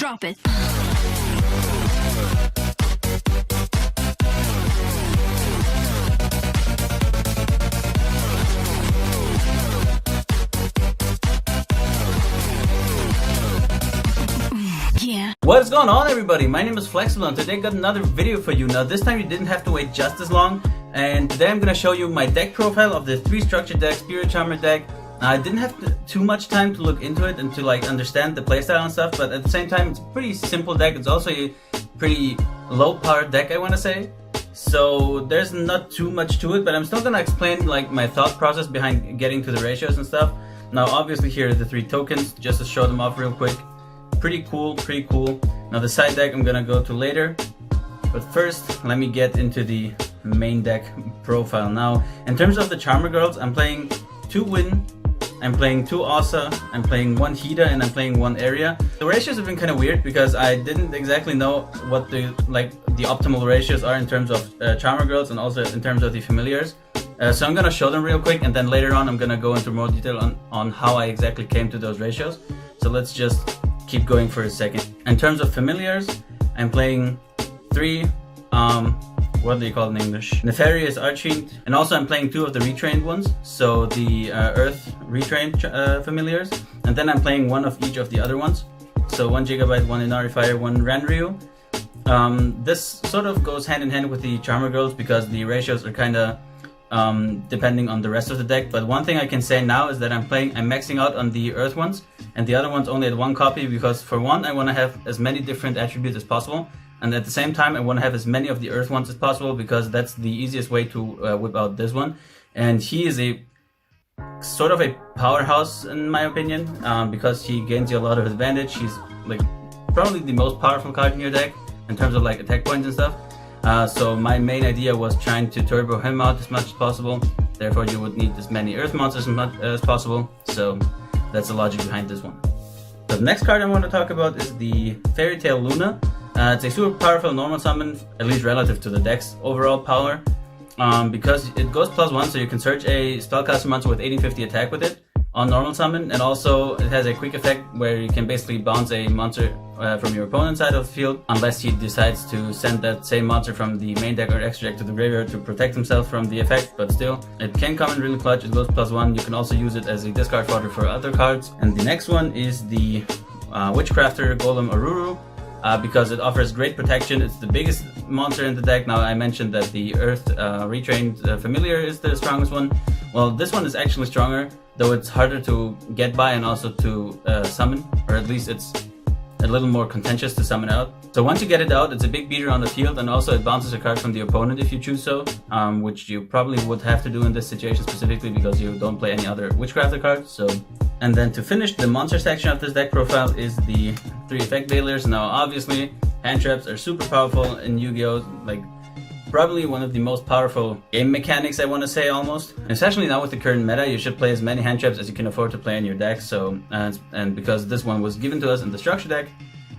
Drop it. Yeah. What is going on, everybody? My name is Flexy and today I got another video for you. Now this time you didn't have to wait just as long, and today I'm gonna show you my deck profile of the 3 structured deck Spirit Charmer deck. I didn't have too much time to look into it and to like understand the playstyle and stuff, but at the same time it's a pretty simple deck. It's also a pretty low powered deck, I want to say. So there's not too much to it, but I'm still gonna explain like my thought process behind getting to the ratios and stuff. Now obviously here are the 3 tokens, just to show them off real quick. Pretty cool, pretty cool. Now the side deck I'm gonna go to later, but first let me get into the main deck profile. Now in terms of the Charmer Girls, I'm playing 2 Win, I'm playing 2 Asa, I'm playing 1 Hida, and I'm playing 1 Area. The ratios have been kind of weird because I didn't exactly know what the optimal ratios are in terms of Charmer Girls and also in terms of the familiars. So I'm gonna show them real quick, and then later on I'm gonna go into more detail on how I exactly came to those ratios. So let's just keep going for a second. In terms of familiars, I'm playing 3 what do you call it in English? Nefarious Archfiend, and also I'm playing 2 of the retrained ones, so the Earth retrained familiars, and then I'm playing 1 of each of the other ones, so 1 Gigabyte, 1 Inari Fire, 1 Ranryu. This sort of goes hand in hand with the Charmer Girls because the ratios are kind of depending on the rest of the deck, but one thing I can say now is that I'm maxing out on the Earth ones, and the other ones only at 1 copy because for one I want to have as many different attributes as possible, and at the same time I want to have as many of the Earth ones as possible because that's the easiest way to whip out this one. And he is a sort of a powerhouse in my opinion, because he gains you a lot of advantage. He's like probably the most powerful card in your deck in terms of like attack points and stuff. So my main idea was trying to turbo him out as much as possible. Therefore you would need as many Earth monsters as possible. So that's the logic behind this one. So the next card I want to talk about is the Fairy Tail Luna. It's a super powerful normal summon, at least relative to the deck's overall power, because it goes +1, so you can search a spellcaster monster with 1850 attack with it on normal summon, and also it has a quick effect where you can basically bounce a monster from your opponent's side of the field, unless he decides to send that same monster from the main deck or extra deck to the graveyard to protect himself from the effect. But still, it can come in really clutch. It goes +1. You can also use it as a discard fodder for other cards. And the next one is the Witchcrafter Golem Aruru. Because it offers great protection. It's the biggest monster in the deck. Now I mentioned that the Earth retrained familiar is the strongest one. Well, this one is actually stronger, though it's harder to get by and also to summon, or at least it's a little more contentious to summon out. So once you get it out, it's a big beater on the field, and also it bounces a card from the opponent if you choose so, which you probably would have to do in this situation specifically because you don't play any other Witchcrafter cards. So, and then to finish the monster section of this deck profile is the 3 effect veilers. Now obviously hand traps are super powerful in Yu-Gi-Oh! Like probably one of the most powerful game mechanics, I want to say, almost. Especially now with the current meta, you should play as many hand traps as you can afford to play in your deck. So and because this one was given to us in the structure deck,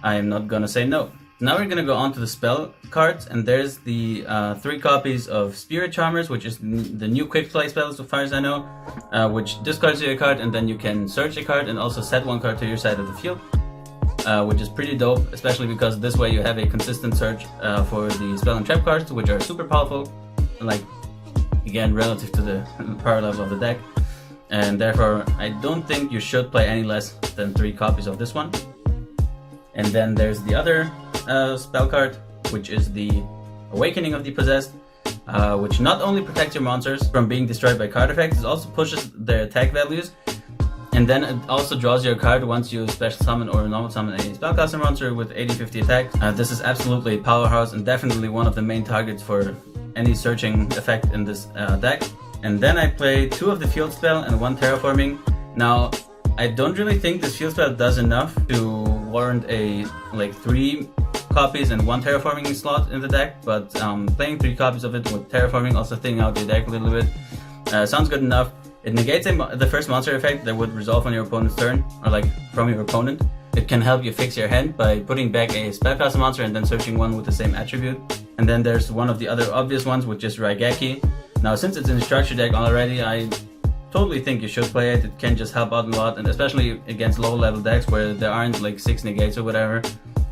I am not gonna say no. Now we're gonna go on to the spell cards, and there's the 3 copies of Spirit Charmers, which is the new quick play spell as far as I know, which discards you a card and then you can search a card and also set 1 card to your side of the field, which is pretty dope, especially because this way you have a consistent search for the spell and trap cards, which are super powerful, like again relative to the power level of the deck, and therefore I don't think you should play any less than 3 copies of this one. And then there's the other spell card, which is the Awakening of the Possessed, which not only protects your monsters from being destroyed by card effects, it also pushes their attack values, and then it also draws you a card once you special summon or normal summon a spellcaster monster with 1850 attack. This is absolutely a powerhouse and definitely one of the main targets for any searching effect in this deck. And then I play 2 of the field spell and 1 terraforming. Now I don't really think this field spell does enough to warrant a 3 copies and 1 terraforming slot in the deck, but playing 3 copies of it with terraforming, also thinning out your deck a little bit, sounds good enough. It negates the first monster effect that would resolve on your opponent's turn, or from your opponent. It can help you fix your hand by putting back a spellcaster monster and then searching one with the same attribute. And then there's one of the other obvious ones, which is Raigeki. Now since it's in the structure deck already, I totally think you should play it. It can just help out a lot, and especially against low level decks where there aren't 6 negates or whatever.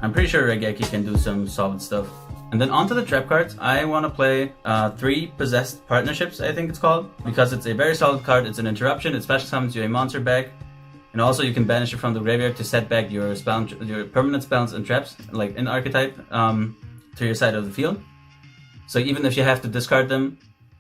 I'm pretty sure Raigeki can do some solid stuff. And then onto the trap cards, I want to play 3 Possessed Partnerships, I think it's called, because it's a very solid card. It's an interruption, it special summons you a monster back, and also you can banish it from the graveyard to set back your permanent spells and traps, like in archetype, to your side of the field. So even if you have to discard them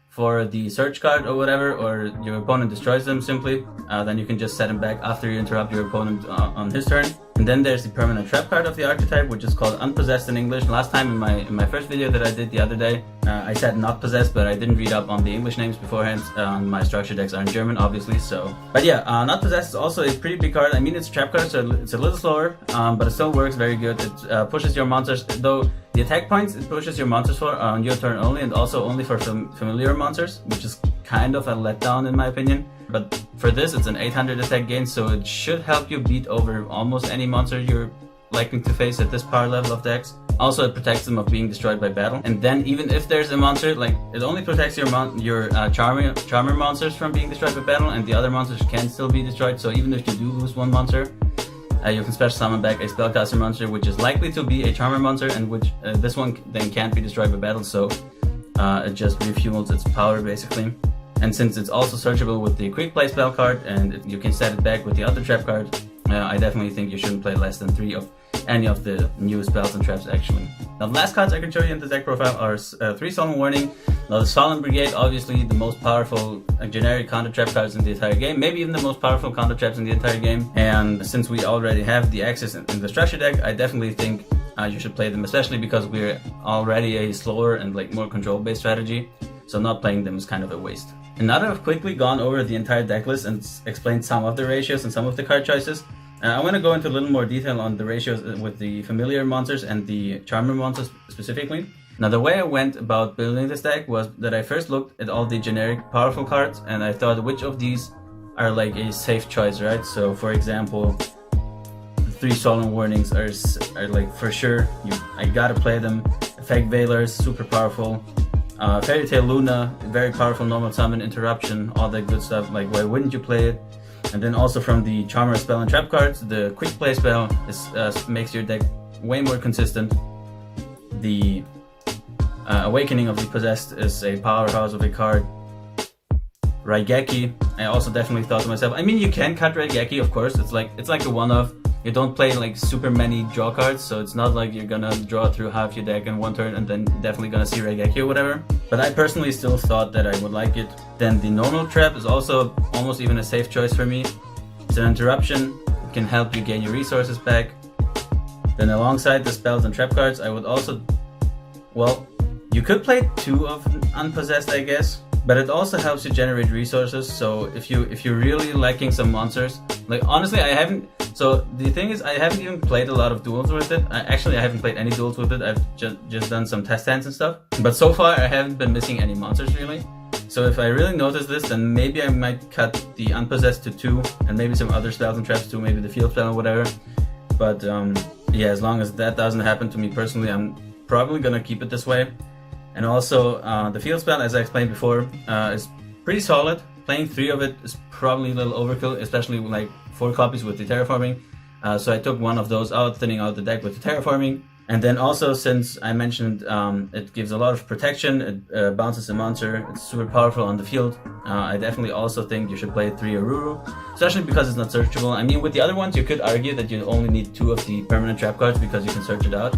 for the search card or whatever, or your opponent destroys them simply, then you can just set them back after you interrupt your opponent on his turn. And then there's the permanent trap card of the archetype, which is called Unpossessed in English. Last time in my first video that I did the other day, I said not possessed, but I didn't read up on the English names beforehand. My structure decks are in German, obviously, so. But yeah, not possessed is also a pretty big card. I mean, it's a trap card, so it's a little slower, but it still works very good. It pushes your monsters, though the attack points it pushes your monsters for on your turn only, and also only for familiar monsters, which is kind of a letdown in my opinion. But for this, it's an 800 attack gain, so it should help you beat over almost any monster you're likely to face at this power level of decks. Also, it protects them of being destroyed by battle. And then even if there's a monster, like, it only protects your charmer monsters from being destroyed by battle, and the other monsters can still be destroyed. So even if you do lose one monster, you can special summon back a spellcaster monster, which is likely to be a charmer monster, and which this one then can't be destroyed by battle, so it just refuels its power basically. And since it's also searchable with the quick play spell card, and you can set it back with the other trap card, I definitely think you shouldn't play less than 3 of any of the new spells and traps actually. Now the last cards I can show you in the deck profile are 3 Solemn Warning. Now the Solemn Brigade, obviously the most powerful generic counter trap cards in the entire game, maybe even the most powerful counter traps in the entire game. And since we already have the access in the structure deck, I definitely think you should play them, especially because we're already a slower and like more control based strategy. So not playing them is kind of a waste. And now that I've quickly gone over the entire deck list and explained some of the ratios and some of the card choices, I want to go into a little more detail on the ratios with the familiar monsters and the charmer monsters specifically. Now the way I went about building this deck was that I first looked at all the generic powerful cards, and I thought which of these are like a safe choice, right? So for example, the 3 Solemn Warnings are like for sure, I gotta play them. Effect Veilers, super powerful. Fairy Tail Luna, very powerful normal summon, interruption, all that good stuff, like why wouldn't you play it? And then also from the Charmer spell and trap cards, the quick play spell makes your deck way more consistent. The Awakening of the Possessed is a powerhouse of a card. Raigeki, I also definitely thought to myself, I mean you can cut Raigeki, of course, it's like a one-off. You don't play like super many draw cards, so it's not like you're gonna draw through half your deck in one turn and then definitely gonna see Raigeki or whatever. But I personally still thought that I would like it. Then the normal trap is also almost even a safe choice for me. It's an interruption, it can help you gain your resources back. Then alongside the spells and trap cards, I would also, well, you could play 2 of Unpossessed, I guess. But it also helps you generate resources, so if you're really lacking some monsters, like honestly I haven't, so the thing is I haven't even played a lot of duels with it. I haven't played any duels with it, I've just done some test hands and stuff. But so far I haven't been missing any monsters really. So if I really notice this, then maybe I might cut the Unpossessed to 2, and maybe some other spells and traps too, maybe the field spell or whatever. But yeah, as long as that doesn't happen to me personally, I'm probably gonna keep it this way. And also, the field spell, as I explained before, is pretty solid. Playing 3 of it is probably a little overkill, especially with like 4 copies with the terraforming. So I took 1 of those out, thinning out the deck with the terraforming. And then also, since I mentioned it gives a lot of protection, it bounces a monster, it's super powerful on the field, I definitely also think you should play 3 Aruru, especially because it's not searchable. I mean, with the other ones, you could argue that you only need 2 of the permanent trap cards because you can search it out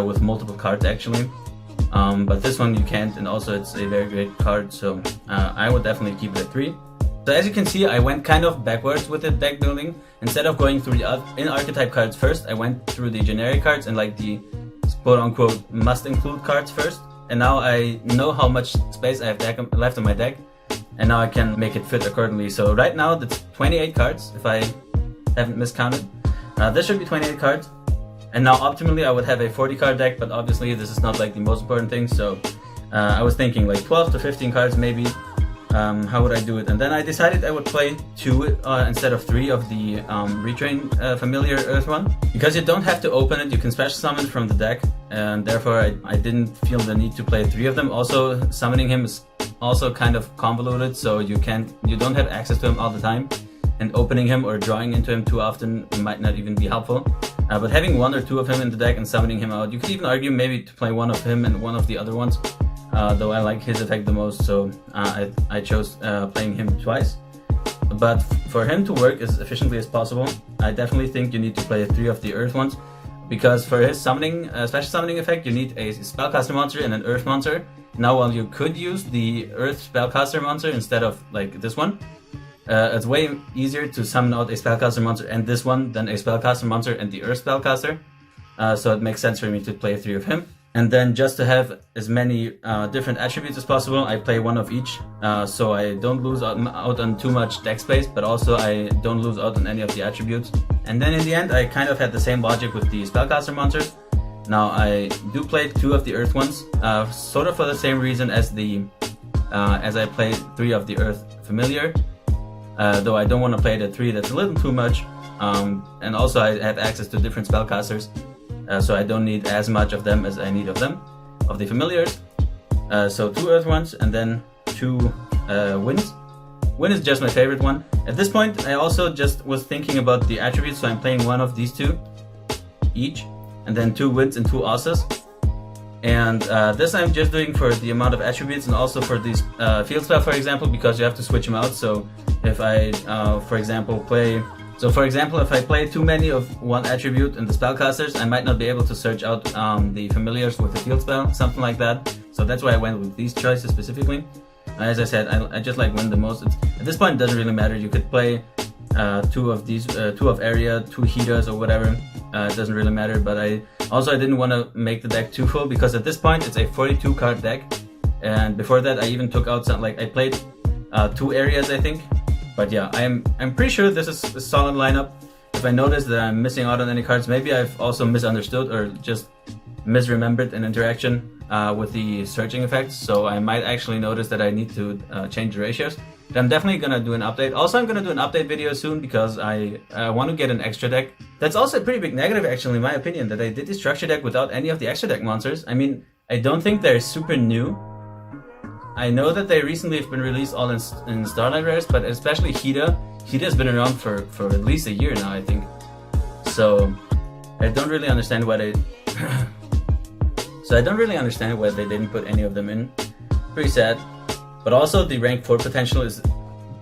with multiple cards actually. But this one you can't, and also it's a very great card, so I would definitely keep it at 3. So as you can see, I went kind of backwards with the deck building. Instead of going through the in-archetype cards first, I went through the generic cards and like the quote-unquote must-include cards first. And now I know how much space I have left in my deck, and now I can make it fit accordingly. So right now that's 28 cards, if I haven't miscounted. This should be 28 cards. And now optimally I would have a 40 card deck, but obviously this is not like the most important thing, so I was thinking like 12 to 15 cards maybe. How would I do it? And then I decided I would play 2 instead of 3 of the Retrain Familiar Earth one. Because you don't have to open it, you can special summon from the deck, and therefore I didn't feel the need to play 3 of them. Also, summoning him is also kind of convoluted, so you don't have access to him all the time. and opening him or drawing into him too often might not even be helpful. But having 1 or 2 of him in the deck and summoning him out, you could even argue maybe to play 1 of him and 1 of the other ones, though I like his effect the most, so I chose playing him twice. But for him to work as efficiently as possible, I definitely think you need to play 3 of the Earth ones, because for his summoning, special summoning effect, you need a spellcaster monster and an Earth monster. Now, while you could use the Earth spellcaster monster instead of like this one, it's way easier to summon out a spellcaster monster and this one than a spellcaster monster and the Earth spellcaster. So it makes sense for me to play 3 of him. And then just to have as many different attributes as possible, I play 1 of each, so I don't lose out on too much deck space, but also I don't lose out on any of the attributes. And then in the end, I kind of had the same logic with the spellcaster monsters. Now I do play 2 of the Earth ones, sort of for the same reason as as I played 3 of the Earth familiar, though I don't want to play the 3, that's a little too much. And also I have access to different spellcasters. So I don't need as much of them as I need of the familiars. So 2 Earth ones and then 2 winds. Wind is just my favorite one. At this point, I also just was thinking about the attributes, so I'm playing 1 of these 2 each, and then 2 winds and 2 osses. And this I'm just doing for the amount of attributes and also for these field spell, for example, because you have to switch them out. So if I, for example, if I play too many of one attribute in the spellcasters, I might not be able to search out the familiars with the field spell, something like that. So that's why I went with these choices specifically. As I said, I just like wind the most. At this point, it doesn't really matter. You could play 2 of these, 2 of area, 2 Hidas or whatever. It doesn't really matter. But I didn't want to make the deck too full, because at this point it's a 42 card deck. And before that, I even took out some, I played 2 areas, I think. But yeah, I'm pretty sure this is a solid lineup. If I notice that I'm missing out on any cards, maybe I've also misunderstood or just misremembered an interaction with the searching effects. So I might actually notice that I need to change the ratios. But I'm definitely gonna do an update. Also, I'm gonna do an update video soon because I want to get an extra deck. That's also a pretty big negative, actually, in my opinion, that I did the structure deck without any of the extra deck monsters. I mean, I don't think they're super new. I know that they recently have been released all in Starlight Rares, but especially Hida. Hida's been around for at least a year now, I think. So I don't really understand why they didn't put any of them in. Pretty sad. But also the rank 4 potential is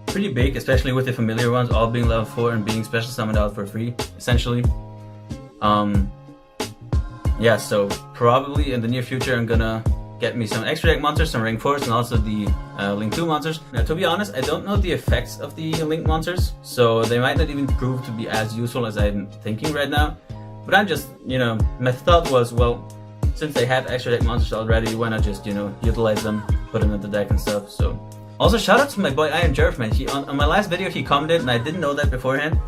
pretty big, especially with the familiar ones all being level 4 and being special summoned out for free, essentially. Yeah, so probably in the near future I'm gonna get me some extra deck monsters, some rank 4s, and also the Link 2 monsters. Now, to be honest, I don't know the effects of the Link monsters, so they might not even prove to be as useful as I'm thinking right now. But I'm just, my thought was, well, since they have extra deck monsters already, why not just, utilize them, put them in the deck and stuff. So, also shout out to my boy Iron Jerf, man. On my last video he commented, and I didn't know that beforehand.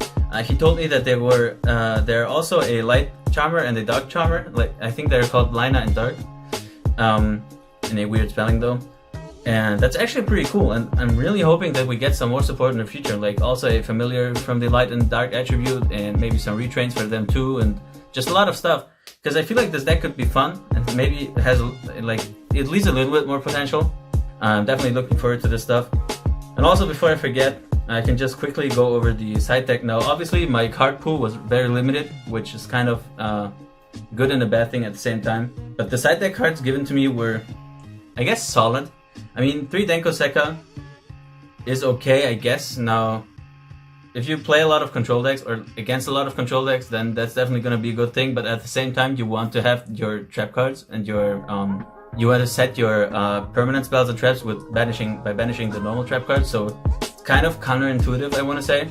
He told me that they're also a light charmer and a dark charmer. I think they're called Lina and Dark. In a weird spelling though, and that's actually pretty cool, and I'm really hoping that we get some more support in the future, like also a familiar from the light and dark attribute, and maybe some retrains for them too, and just a lot of stuff, because I feel like this deck could be fun, and maybe it has at least a little bit more potential. I'm definitely looking forward to this stuff. And also, before I forget, I can just quickly go over the side deck now. Obviously my card pool was very limited, which is kind of good and a bad thing at the same time. But the side deck cards given to me were, I guess, solid. I mean, 3 Denko Sekka is okay, I guess. Now, if you play a lot of control decks or against a lot of control decks, then that's definitely going to be a good thing. But at the same time, you want to have your trap cards and your you want to set your permanent spells and traps with banishing the normal trap cards. So it's kind of counterintuitive, I want to say,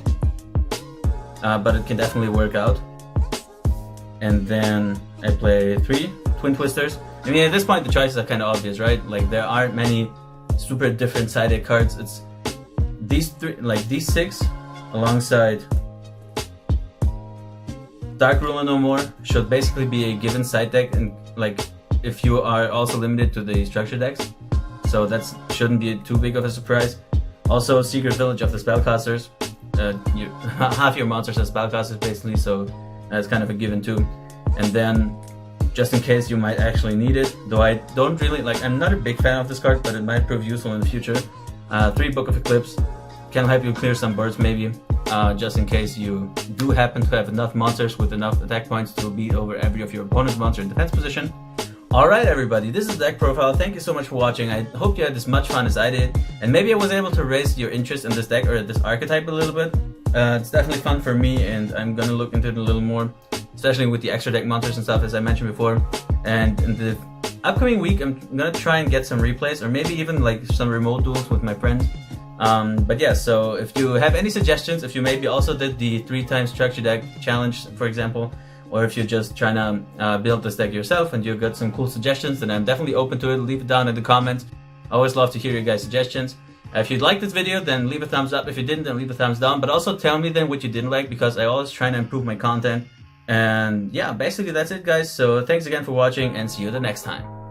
but it can definitely work out. And then I play 3 Twin Twisters. I mean, at this point the choices are kind of obvious, right? Like, there aren't many super different side deck cards. It's these 3, these 6 alongside Dark Ruler No More should basically be a given side deck, and if you are also limited to the structure decks, so that shouldn't be too big of a surprise. Also, Secret Village of the Spellcasters. Half your monsters are spellcasters basically, so that's kind of a given too. And then, just in case you might actually need it, though I don't really I'm not a big fan of this card, but it might prove useful in the future. 3 Book of Eclipse can help you clear some boards maybe. just in case you do happen to have enough monsters with enough attack points to beat over every of your opponent's monster in defense position. Alright everybody, this is the deck profile. Thank you so much for watching. I hope you had as much fun as I did, and maybe I was able to raise your interest in this deck or this archetype a little bit. It's definitely fun for me, and I'm gonna look into it a little more, especially with the extra deck monsters and stuff, as I mentioned before. And in the upcoming week, I'm gonna try and get some replays, or maybe even like some remote duels with my friends. But yeah, so if you have any suggestions, if you maybe also did the 3x structure deck challenge, for example, or if you're just trying to build this deck yourself and you've got some cool suggestions, then I'm definitely open to it. Leave it down in the comments. I always love to hear your guys' suggestions. If you liked this video, then leave a thumbs up. If you didn't, then leave a thumbs down. But also tell me then what you didn't like, because I always try to improve my content. And yeah, basically that's it, guys. So thanks again for watching, and see you the next time.